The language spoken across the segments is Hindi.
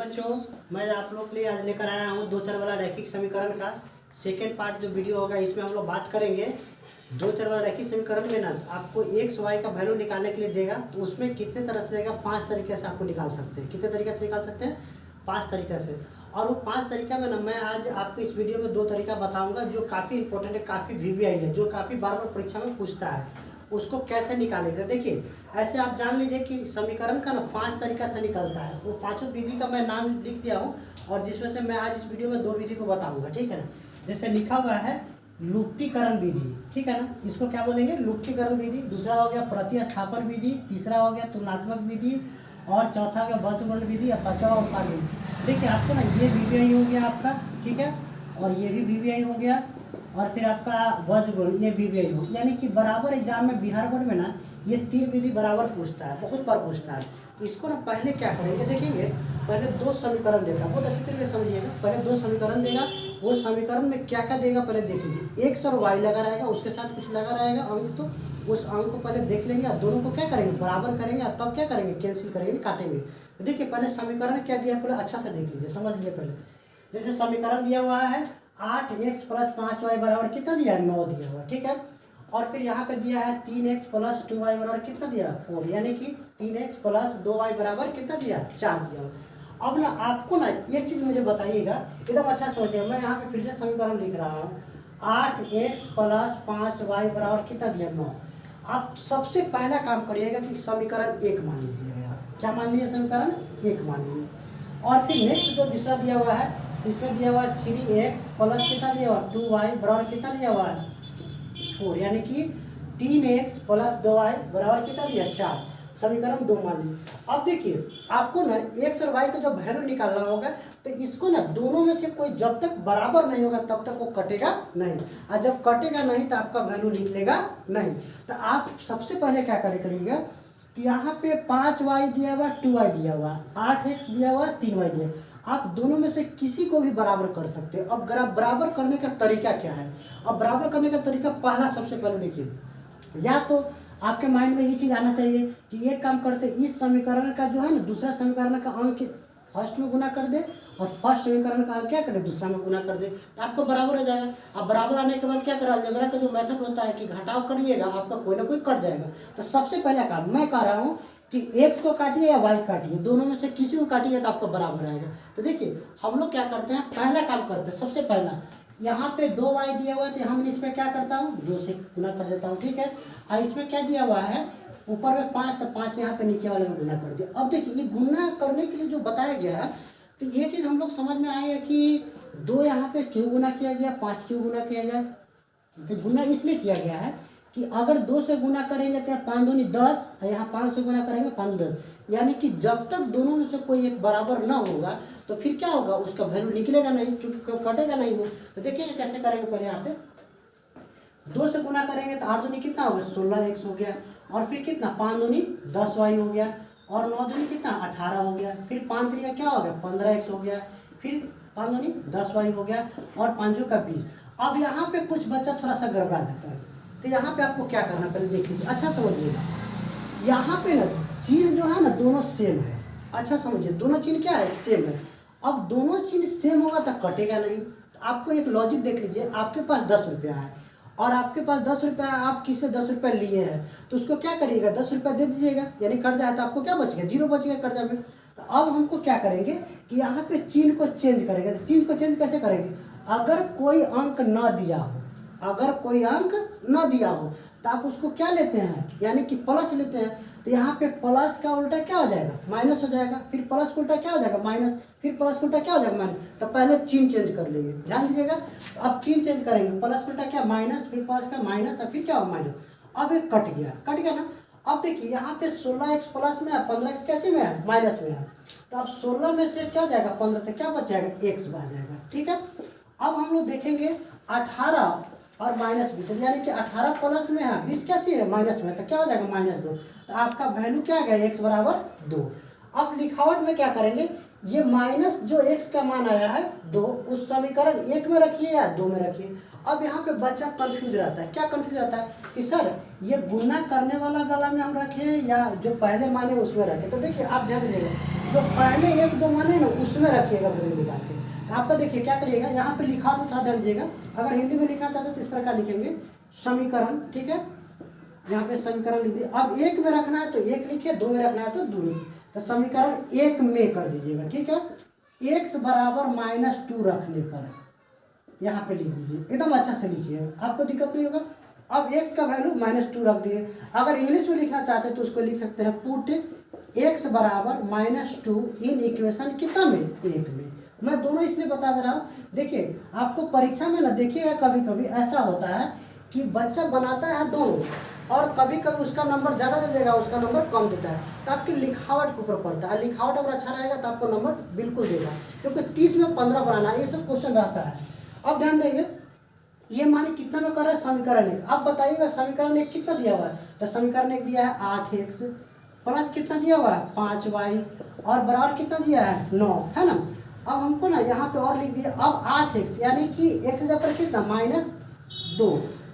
बच्चों, मैं आप लोग के लिए आज लेकर आया हूँ दो चर वाला रैखिक समीकरण का सेकेंड पार्ट जो वीडियो होगा। इसमें हम लोग बात करेंगे दो चर वाला रैखिक समीकरण में ना आपको एक्स वाई का वैल्यू निकालने के लिए देगा, तो उसमें कितने तरह से देगा, 5 तरीके से आपको निकाल सकते हैं। कितने तरीके से निकाल सकते हैं? 5 तरीके से। और वो 5 तरीका में ना मैं आज आपको इस वीडियो में 2 तरीका बताऊँगा जो काफ़ी इंपॉर्टेंट है, काफ़ी वीवीआई है, जो काफ़ी बार बार परीक्षा में पूछता है। उसको कैसे निकालेगा, देखिए ऐसे आप जान लीजिए कि समीकरण का ना 5 तरीका से निकलता है। वो पांचों विधि का मैं नाम लिख दिया हूँ और जिसमें से मैं आज इस वीडियो में 2 विधि को बताऊंगा, ठीक है ना। जैसे लिखा हुआ है लुप्तीकरण विधि, ठीक है ना, इसको क्या बोलेंगे, लुप्तीकरण विधि। दूसरा हो गया प्रतिस्थापन विधि, तीसरा हो गया तुलनात्मक विधि और चौथा हो गया वर्गमूल विधि और पांचवा उत्पाद विधि। देखिए आपको ना ये वीवीआई हो गया आपका, ठीक है, और ये भी वीवीआई हो गया और फिर आपका वर्गमूल ये वीवीआई हो, यानी कि बराबर एग्जाम में बिहार बोर्ड में ना ये 3 विधि बराबर पूछता है, बहुत बार पूछता है। इसको ना पहले क्या करेंगे, देखेंगे पहले 2 समीकरण देगा, बहुत अच्छी तरीके से समझिएगा। पहले 2 समीकरण देगा, वो समीकरण में क्या क्या देगा पहले देख लीजिए। एक्स और वाई लगा रहेगा, उसके साथ कुछ लगा रहेगा अंक, तो उस अंक को पहले देख लेंगे और दोनों को क्या करेंगे, बराबर करेंगे और तब क्या करेंगे, कैंसिल करेंगे, काटेंगे। तो देखिए पहले समीकरण क्या दिया पहले अच्छा से देख लीजिए, समझ लीजिए। पहले जैसे समीकरण दिया हुआ है 8x + 5y बराबर कितना दिया है, 9 दिया हुआ, ठीक है। और फिर यहाँ पे दिया है 3x + 2y बराबर कितना दिया, 4, यानी कि 3x + 2y बराबर कितना दिया, 4 दिया हुआ। अब ना आपको ना एक चीज़ मुझे बताइएगा, एकदम अच्छा समझिएगा। मैं यहाँ पे फिर से समीकरण लिख रहा हूँ, 8x + 5y बराबर कितना दिया, 9। आप सबसे पहला काम करिएगा कि समीकरण 1 मान लीजिएगा। क्या मान लीजिए, समीकरण 1 मान लीजिए। और फिर नेक्स्ट जो दूसरा दिया हुआ है, इसमें दिया हुआ 3x + कितना दिया हुआ, 2y बराबर कितना दिया हुआ है, 4, यानी कि 3x + 2y बराबर कितना दिया, 4। समीकरण 2 मान लीजिए। अब देखिए आपको ना x और y का जो वैल्यू निकालना होगा, तो इसको ना दोनों में से कोई जब तक बराबर नहीं होगा तब तक वो कटेगा नहीं, और जब कटेगा नहीं तो आपका वैल्यू निकलेगा नहीं। तो आप सबसे पहले क्या करिएगा कि यहाँ पे 5y दिया हुआ, 2y दिया हुआ, 8x दिया हुआ, 3y दिया, आप दोनों में से किसी को भी बराबर कर सकते हैं। अब बराबर करने का तरीका क्या है, अब बराबर करने का तरीका पहला सबसे पहले देखिए, या तो आपके माइंड में ये चीज़ आना चाहिए कि एक काम करते, इस समीकरण का जो है ना दूसरा समीकरण का अंक फर्स्ट में गुना कर दे और फर्स्ट समीकरण का अंक क्या करे, दूसरा में गुना कर दे, तो आपको बराबर हो जाएगा। अब बराबर आने के बाद क्या करा, अलजेब्रा का जो मेथड होता है कि घटाव करिएगा, आपका कोई ना कोई कट जाएगा। तो सबसे पहला काम मैं कह रहा हूँ कि x को काटिए या y काटिए, दोनों में से किसी को काटिए तो आपको बराबर आएगा। तो देखिए हम लोग क्या करते हैं, पहला काम करते हैं, सबसे पहला यहाँ पे 2y दिया हुआ है तो हम इसमें क्या करता हूँ, 2 से गुना कर देता हूँ, ठीक है। और इसमें क्या दिया हुआ है, ऊपर में 5, तो 5 यहाँ पे नीचे वाले में गुना कर दिया। अब देखिए ये गुना करने के लिए जो बताया गया है, तो ये चीज़ हम लोग समझ में आएगा कि 2 यहाँ पे क्यों गुना किया गया, 5 क्यों गुना किया गया। तो गुना इसलिए किया गया है कि अगर 2 से गुना करेंगे तो 5 दूनी 10 और यहाँ 5 से गुना करेंगे 5 10, यानी कि जब तक दोनों में से कोई एक बराबर ना होगा तो फिर क्या होगा, उसका वैल्यू निकलेगा नहीं, क्योंकि कटेगा नहीं वो। तो देखिए कैसे करेंगे, पहले यहाँ पे 2 से गुना करेंगे तो 8 दूनी कितना होगा, 16x हो गया, और फिर कितना 5 दूनी 10y हो गया, और 9 दूनी कितना 18 हो गया, फिर 5 3 का क्या हो गया 15x हो गया, फिर 5 दूनी 10y हो गया, और 5 का 20। अब यहाँ पे कुछ बच्चा थोड़ा सा गड़बड़ा देता है, तो यहाँ पे आपको क्या करना पहले देख लीजिए, अच्छा समझिएगा। यहाँ पे ना चिन्ह जो है ना दोनों सेम है, अच्छा समझिए, दोनों चिन्ह क्या है, सेम है। अब दोनों चिन्ह सेम होगा तो कटेगा नहीं। तो आपको एक लॉजिक देख लीजिए, आपके पास 10 रुपया है और आपके पास 10 रुपया, आप किससे 10 रुपया लिए हैं, तो उसको क्या करिएगा, 10 रुपया दे दीजिएगा, यानी कट जाए तो आपको क्या बच गया, 0 बच गया कट जाए। तो अब हमको क्या करेंगे कि यहाँ पे चिन्ह को चेंज करेंगे। तो चिन्ह को चेंज कैसे करेंगे, अगर कोई अंक न दिया हो, अगर कोई अंक न दिया हो तो आप उसको क्या लेते हैं, यानी कि प्लस लेते हैं। तो यहाँ पे प्लस का उल्टा क्या हो जाएगा, माइनस हो जाएगा, फिर प्लस का उल्टा क्या हो जाएगा, माइनस, फिर प्लस का उल्टा क्या हो जाएगा, माइनस। तो पहले चिन्ह चेंज कर लेंगे, ध्यान दीजिएगा। अब चिन्ह चेंज करेंगे, प्लस का उल्टा क्या, माइनस, फिर प्लस का माइनस और फिर क्या हो, माइनस। अब एक कट गया ना। अब देखिए यहाँ पे 16x प्लस में है, 15x कैसे में है, माइनस में है। तो अब 16 में से क्या जाएगा 15, तो क्या बच जाएगा, x बच जाएगा, ठीक है। अब हम लोग देखेंगे 18 और -20, यानी कि 18 प्लस में है, 20 क्या चाहिए माइनस में, तो क्या हो जाएगा -2। तो आपका वैल्यू क्या आ गया, x बराबर 2। अब लिखावट में क्या करेंगे ये माइनस जो x का मान आया है 2 उस समीकरण 1 में रखिए या 2 में रखिए। अब यहाँ पे बच्चा कंफ्यूज रहता है, क्या कंफ्यूज रहता है कि सर ये गुणा करने वाला में हम रखें या जो पहले माने उसमें रखें। तो देखिए आप ध्यान दीजिएगा, जो पहले 1 2 माने ना उसमें रखिएगा वैल्यू निकाल के। तो आपका देखिए क्या करिएगा, यहाँ पे लिखा था ध्यान दीजिएगा, अगर हिंदी में लिखना चाहते तो इस प्रकार लिखेंगे समीकरण, ठीक है, यहाँ पे समीकरण लिख दिए। अब 1 में रखना है तो 1 लिखिए, 2 में रखना है तो 2 लिखिए। तो समीकरण 1 में कर दीजिएगा, ठीक है। x बराबर -2 रखने पर यहाँ पे लिख दीजिए, एकदम अच्छा से लिखिए, आपको दिक्कत नहीं होगा। अब x का वैल्यू -2 रख दिए। अगर इंग्लिश में लिखना चाहते हैं तो उसको लिख सकते हैं पुट x बराबर -2 इन इक्वेशन कितना में 1 में। मैं दोनों इसलिए बता दे रहा हूँ, देखिए आपको परीक्षा में ना देखिएगा कभी कभी ऐसा होता है कि बच्चा बनाता है दोनों और कभी कभी उसका नंबर ज़्यादा दे देगा, उसका नंबर कम देता है। तो आपकी लिखावट के ऊपर पड़ता है, लिखावट अगर अच्छा रहेगा तो आपको नंबर बिल्कुल देगा, क्योंकि 30 में 15 बनाना है, ये सब क्वेश्चन रहता है। अब ध्यान देंगे, ये मान कितना में कर रहा है समीकरण 1। अब बताइएगा समीकरण 1 कितना दिया हुआ है। तो समीकरण 1 दिया है 8x प्लस कितना दिया हुआ है 5y और बराबर कितना दिया है 9, है ना। अब हमको ना यहाँ पे और लिख दिया, अब 8x यानी कि x जगह पर कितना -2,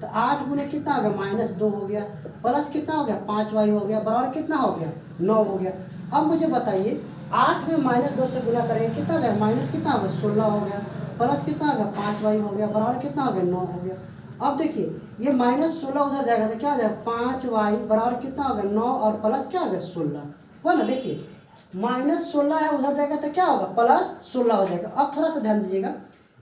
तो 8 गुने कितना हो गया -2 हो गया, प्लस कितना हो गया 5y हो गया, बराबर कितना हो गया 9 हो गया। अब मुझे बताइए 8 में -2 से गुना करेंगे कितना हो गया, माइनस कितना हो गया 16 हो गया, प्लस कितना हो गया 5y हो गया, बराबर कितना हो गया 9 हो गया। अब देखिए ये -16 उधर जाएगा तो क्या हो जाएगा 5y बराबर कितना हो गया 9 और प्लस क्या हो गया 16, हुआ ना। देखिए -16 है उधर जाएगा तो क्या होगा +16 हो जाएगा। अब थोड़ा सा ध्यान दीजिएगा,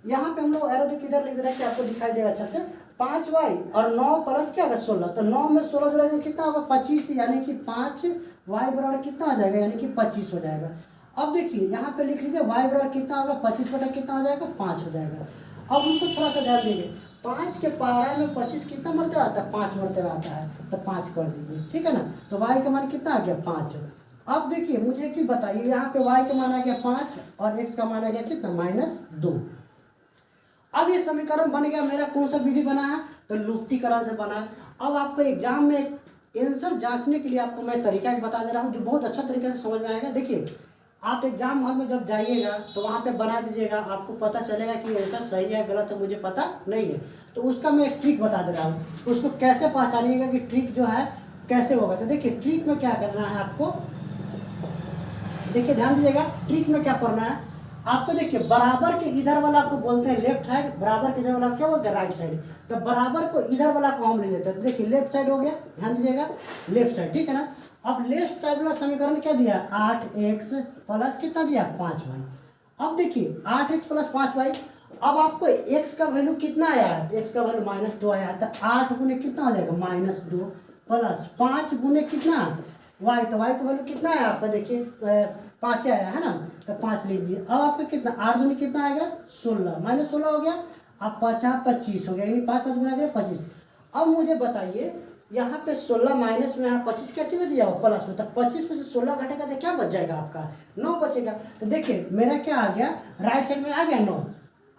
यहाँ पे हम लोग एरो देखिए इधर लिख दे रहे हैं कि आपको दिखाई देगा अच्छा से। 5y और 9 प्लस क्या होगा 16, तो 9 में 16 जोड़ेंगे कितना होगा 25, यानी कि 5y बराबर कितना हो जाएगा, यानी कि 25 हो जाएगा। अब देखिए यहाँ पे लिख लीजिए y बराबर कितना होगा 25 बटा कितना हो जाएगा 5 हो जाएगा। अब हमको थोड़ा सा ध्यान देंगे, 5 के पारा में 25 कितना मरतबा आता है 5 मरतबा आता है, तो 5 कर दीजिए, ठीक है ना। तो y का मान कितना आ गया 5। अब देखिए मुझे एक चीज़ बताइए, यहाँ पे y का मान आ गया 5 और x का मान आ गया कितना -2। अब ये समीकरण बन गया मेरा, कौन सा विधि बना है तो लुफ्तीकरण से बना। अब आपको एग्जाम में आंसर जांचने के लिए आपको मैं तरीका बता दे रहा हूँ जो बहुत अच्छा तरीके से समझ में आएगा। देखिए आप एग्जाम हॉल में जब जाइएगा तो वहाँ पे बना दीजिएगा, आपको पता चलेगा कि आंसर सही है गलत है मुझे पता नहीं है, तो उसका मैं एक ट्रिक बता दे रहा हूँ, तो उसको कैसे पहचानिएगा कि ट्रिक जो है कैसे होगा। तो देखिए ट्रिक में क्या करना है आपको, देखिए ध्यान दीजिएगा, ट्रिक में क्या करना है आपको। देखिए बराबर के इधर वाला को बोलते हैं लेफ्ट साइड, बराबर के इधर वाला क्या बोलते हैं राइट साइड। तो बराबर को इधर वाला को हम ले लेते हैं, तो देखिए लेफ्ट साइड हो गया, ध्यान दीजिएगा लेफ्ट साइड, ठीक है ना। अब लेफ्ट साइड वाला समीकरण क्या दिया 8x प्लस कितना दिया 5y। अब देखिए 8x प्लस 5y, अब आपको x का वैल्यू कितना आया है, x का वैल्यू -2 आया है, तो 8 गुने कितना हो जाएगा -2 प्लस 5 गुने कितना y, तो y का वैल्यू कितना है आपका, देखिए 5 आया है ना, तो 5 लिख दिए। अब आपका कितना 8 दूनी कितना आएगा 16, -16 हो गया, अब 5 25 हो गया, यानी 5 5 गुना गया 25। अब मुझे बताइए यहाँ पे 16 माइनस में यहाँ 25 क्या चीज़ दिया हो प्लस में, तो 25 में से 16 घटेगा तो क्या बच जाएगा आपका 9 बचेगा। तो देखिए मेरा क्या आ गया राइट साइड में आ गया 9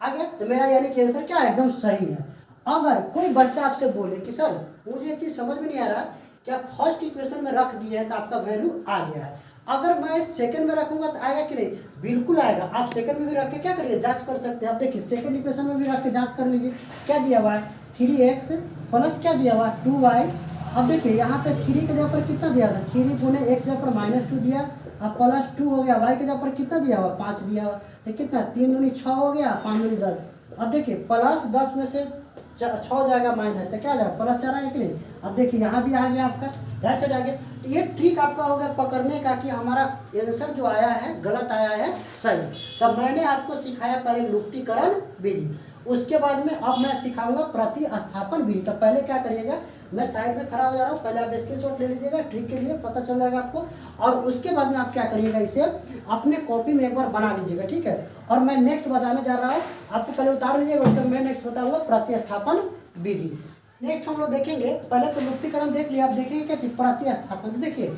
आ गया, तो मेरा यानी कि आंसर क्या है एकदम सही है। अगर कोई बच्चा आपसे बोले कि सर मुझे एक चीज़ समझ में नहीं आ रहा कि आप फर्स्ट इक्वेशन में रख दिए हैं तो आपका वैल्यू आ गया है, अगर मैं सेकंड में रखूंगा तो आएगा कि नहीं, बिल्कुल आएगा। आप सेकंड में भी रख के क्या करिए जांच कर सकते हैं। आप देखिए सेकंड इक्वेशन में भी रख के जांच कर लीजिए, क्या दिया हुआ है 3x प्लस क्या दिया हुआ है 2y। अब देखिए यहाँ पे 3 के जगह पर कितना दिया था 3 गुने x जगह पर -2 दिया, अब प्लस 2 हो गया, y के जगह पर कितना दिया हुआ 5 दिया हुआ, तो कितना 3 दूनी 6 हो गया 5 दूनी 10। अब देखिए प्लस 10 में से 6 जाएगा माइनस, तो क्या जाएगा प्लस 4 आएगा कि नहीं। अब देखिए यहाँ भी आ गया आपका राइट साइड आ गया। तो ये ट्रिक आपका हो गया पकड़ने का कि हमारा आंसर जो आया है गलत आया है सही। तो मैंने आपको सिखाया पहले लुप्तीकरण विधि, उसके बाद में अब मैं सिखाऊंगा प्रतिस्थापन विधि। तो पहले क्या करिएगा, मैं साइड में खड़ा हो जा रहा हूँ, पहले आप स्क्रीनशॉट ले लीजिएगा ट्रिक के लिए पता चल जाएगा आपको, और उसके बाद में आप क्या करिएगा इसे अपने कॉपी में एक बार बना लीजिएगा, ठीक है। और मैं नेक्स्ट बताने जा रहा हूँ, आपको पहले उतार लीजिएगा, उसके मैं नेक्स्ट बताऊंगा प्रतिस्थापन विधि। नेक्स्ट हम लोग देखेंगे, पहले तो लुप्तीकरण देख लिया, आप देखेंगे क्या चीज प्रतिस्थापन। तो देखिए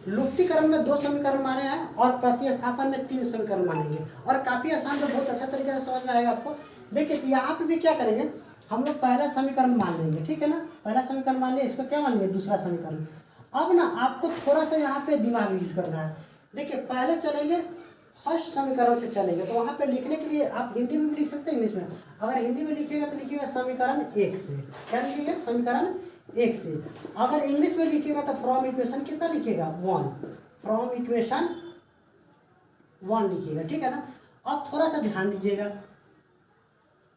लुप्तीकरण में 2 समीकरण माने हैं और प्रतिस्थापन में 3 समीकरण मानेंगे, और काफ़ी आसान तो बहुत अच्छा तरीके से समझ में आएगा आपको। देखिए यहाँ पे भी क्या करेंगे हम लोग पहला समीकरण मान लेंगे, ठीक है ना, पहला समीकरण मान लिया, इसको क्या मान लिया दूसरा समीकरण। अब ना आपको थोड़ा सा यहाँ पे दिमाग यूज करना है। देखिए पहले चलेंगे फर्स्ट समीकरण से चलेंगे। तो वहाँ पे लिखने के लिए आप हिंदी में भी लिख सकते हैं, इंग्लिश में। अगर हिंदी में लिखिएगा तो लिखिएगा समीकरण 1 से। क्या लिखिएगा? समीकरण 1 से। अगर इंग्लिश में लिखिएगा तो फ्रॉम इक्वेशन कितना लिखिएगा? 1। फ्रॉम इक्वेशन 1 लिखिएगा, ठीक है ना। अब थोड़ा सा ध्यान दीजिएगा।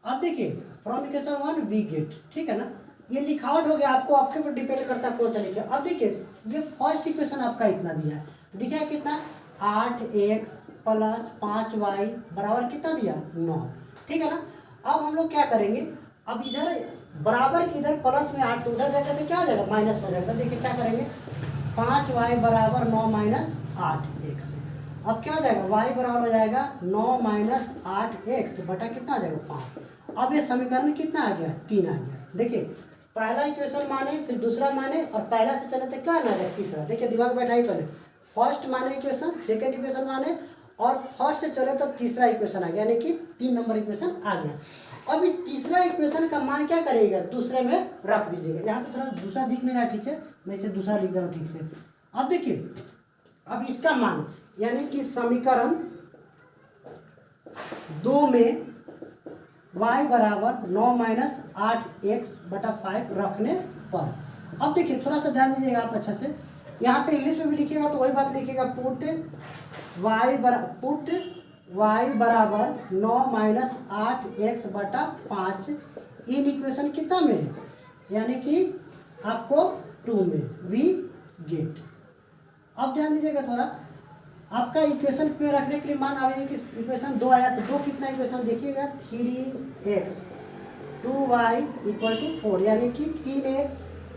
अब देखिए फ्रॉम इक्वेशन 1 वी गेट, ठीक है ना। ये लिखावट हो गया, आपको आपके ऊपर डिपेंड करता है कौन सा लिखे। अब देखिए ये फर्स्ट इक्वेशन आपका इतना दिया है, दिखा है कितना? 8x प्लस 5y बराबर कितना दिया? 9, ठीक है ना। अब हम लोग क्या करेंगे? अब इधर बराबर की इधर प्लस में 8 तो उधर जाएगा तो क्या हो जाएगा? माइनस हो जाएगा। देखिए क्या करेंगे? 5y बराबर 9 माइनस 8x। अब क्या हो जाएगा? y बराबर हो जाएगा 9 माइनस 8x बटा कितना आ जाएगा? 5। अब ये समीकरण कितना आ गया? 3 आ गया। देखिए पहला इक्वेशन माने, फिर दूसरा माने, और पहला से चले तो क्या आ गया? तीसरा। देखिए दिमाग बैठाइए पहले। फर्स्ट माने इक्वेशन, सेकेंड इक्वेशन माने, और फर्स्ट से चले तो तीसरा इक्वेशन आ गया, यानी कि 3 नंबर इक्वेशन आ गया। अब तीसरा इक्वेशन का मान क्या करेगा? दूसरे में रख दीजिएगा। यहाँ पे थोड़ा दूसरा दिख नहीं रहा ठीक से, मैं इसे दूसरा लिख रहा हूँ ठीक से। अब देखिए अब इसका मान यानी कि समीकरण 2 में y बराबर 9 माइनस 8x बटा 5 रखने पर। अब देखिए थोड़ा सा ध्यान दीजिएगा आप अच्छा से। यहाँ पे इंग्लिश में भी लिखिएगा तो वही बात लिखिएगा, पुट y बराबर 9 माइनस 8x बटा 5 इन इक्वेशन कितना में? यानी कि आपको 2 में वी गेट। अब ध्यान दीजिएगा थोड़ा, आपका इक्वेशन पे रखने के लिए मान आएंगे कि इक्वेशन 2 आया तो 2 कितना इक्वेशन देखिएगा? 3x 2y इक्वल टू 4, यानी कि 3x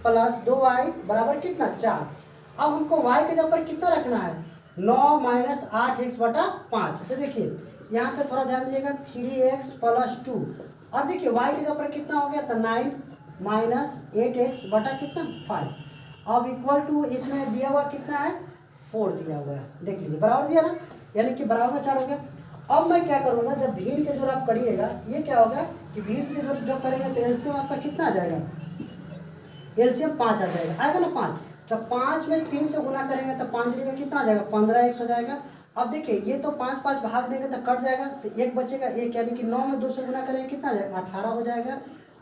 प्लस 2y बराबर कितना? 4। अब हमको y के जगह पर कितना रखना है? 9 माइनस 8x बटा 5। तो देखिए यहाँ पे थोड़ा ध्यान दीजिएगा, 3x प्लस 2, और देखिए y के जगह पर कितना हो गया? तो 9 माइनस 8x बटा कितना? 5। अब इक्वल टू इसमें दिया हुआ कितना है? 4 दिया हुआ है, देख लीजिए बराबर दिया ना, यानी कि बराबर में 4 हो गया। अब मैं क्या करूँगा? जब भीड़ के जोड़ आप करिएगा, ये क्या होगा कि भीड़ के जोड़ जब करेंगे तो एलसीएम आपका कितना आ जाएगा? एलसीएम 5 आ जाएगा, आएगा ना 5। जब 5 में 3 से गुना करेंगे तो 5 देगा कितना आ जाएगा? 15x हो जाएगा। अब देखिए ये तो 5 भाग देंगे तो कट जाएगा, तो 1 बचेगा 1, यानी कि 9 में 2 से गुना करेंगे कितना आ जाएगा? 18 हो जाएगा।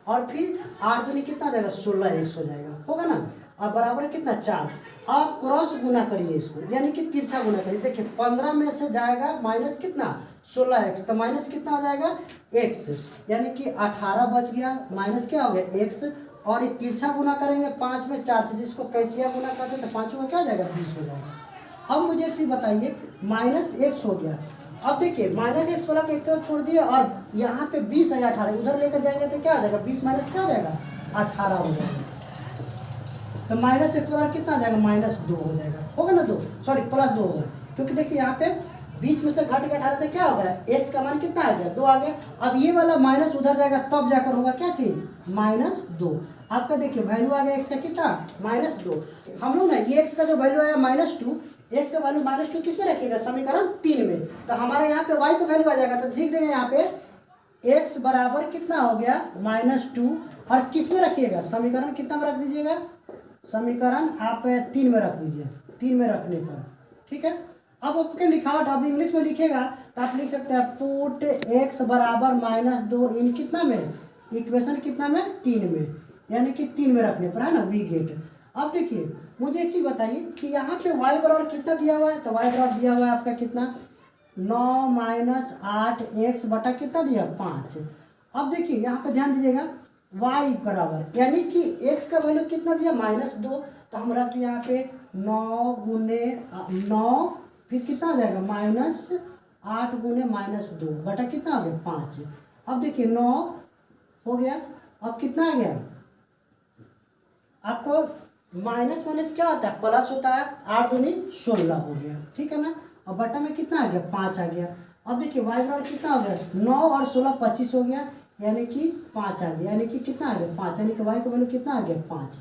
और फिर 8 दूनी कितना आ जाएगा? 16x हो जाएगा, होगा ना। अब बराबर कितना? 4। आप क्रॉस गुना करिए इसको, यानी कि तिरछा गुना करिए। देखिए 15 में से जाएगा माइनस कितना? 16x, तो माइनस कितना हो जाएगा? x, यानी कि 18 बच गया, माइनस क्या हो गया? x। और ये तिरछा गुना करेंगे 5 में 4 से, जिसको कैचिया गुना करते हैं तो 5 में क्या हो जाएगा? 20 हो जाएगा। अब मुझे फिर बताइए माइनस x हो गया। अब देखिए माइनस एक्स वाला को एक तरफ छोड़ दिए, और यहाँ पे 20 है 18, उधर लेकर जाएंगे तो क्या आ जाएगा? 20 माइनस क्या हो जाएगा? 18 हो जाएगा। तो माइनस एक्स वाला कितना आ जाएगा? -2 हो जाएगा, होगा ना 2, सॉरी +2 होगा, क्योंकि देखिए यहाँ पे 20 में से घट के 18 तो क्या हो गया? एक्स का मान कितना आ गया? 2 आ गया। अब ये वाला माइनस उधर जाएगा तब जाकर होगा क्या चीज? -2। आपका देखिए वैल्यू आ गया एक्स का कितना? -2। हम लोग ना ये एक्स का जो वैल्यू आया -2, एक्स का वैल्यू -2 किस में रखिएगा? समीकरण 3 में। तो हमारे यहाँ पे y का वैल्यू आ जाएगा, तो लिख देंगे यहाँ पे x बराबर कितना हो गया? -2, और किस में रखिएगा? समीकरण कितना में रख दीजिएगा? समीकरण आप 3 में रख दीजिए, 3 में रखने पर, ठीक है। अब आपके लिखावट आप इंग्लिश में लिखेगा तो आप लिख सकते हैं पुट x बराबर -2 इन कितना में? इक्वेशन कितना में? 3 में, यानी कि 3 में रखने पर, है ना, वी गेट। अब देखिए मुझे एक चीज़ बताइए कि यहाँ पे y बराबर कितना दिया हुआ है? तो y बराबर दिया हुआ है आपका कितना? 9 माइनस 8x बटा कितना दिया? 5। अब देखिए यहाँ पे ध्यान दीजिएगा, y बराबर यानी कि x का वैल्यू कितना दिया? -2, तो हम रख दिया यहाँ पे 9 गुने 9, फिर कितना आ जाएगा? -8 गुने -2 बटा कितना आ गया? 5। अब देखिए 9 हो गया, अब कितना आ गया? आपको माइनस माइनस क्या होता है? प्लस होता है, 8 दूनी 16 हो गया, ठीक है ना। और बटा में कितना आ गया? 5 आ गया। अब देखिए y बराबर कितना हो गया? 9 और 16 25 हो गया, यानी कि 5 आ गया, यानी कि कितना आ गया? 5, यानी कि y का वैल्यू कितना आ गया? 5।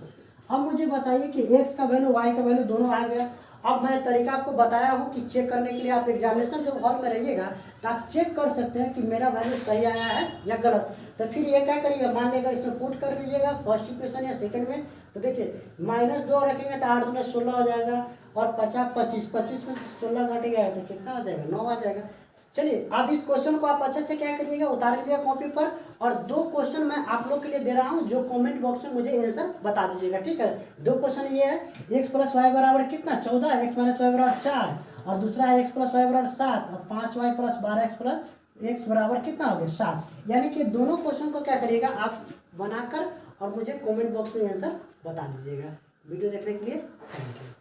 अब मुझे बताइए कि x का वैल्यू y का वैल्यू दोनों आ गया। अब मैं तरीका आपको बताया हूँ कि चेक करने के लिए आप एग्जामिनेशन जब हॉल में रहिएगा तो आप चेक कर सकते हैं कि मेरा वैल्यू सही आया है या गलत। तो फिर ये क्या करिएगा, मान लीजिएगा इसमें पुट कर लीजिएगा फर्स्ट इक्वेशन या सेकंड में, तो देखिए -2 रखेंगे तो 8 दूना 16 हो जाएगा, और 50 25 25 में 16 घटेगा तो कितना हो जाएगा, 9 आ जाएगा। चलिए अब इस क्वेश्चन को आप अच्छे से क्या करिएगा, उतार लीजिएगा कॉपी पर, और 2 क्वेश्चन मैं आप लोग के लिए दे रहा हूँ जो कमेंट बॉक्स में मुझे आंसर बता दीजिएगा, ठीक है। 2 क्वेश्चन ये है, x + y बराबर कितना 14, x - y बराबर 4, और दूसरा है x + y बराबर 7, और 5y + 12x बराबर कितना हो गया 7। यानी कि दोनों क्वेश्चन को क्या करिएगा आप बनाकर और मुझे कमेंट बॉक्स में आंसर बता दीजिएगा। वीडियो देखने के लिए थैंक यू।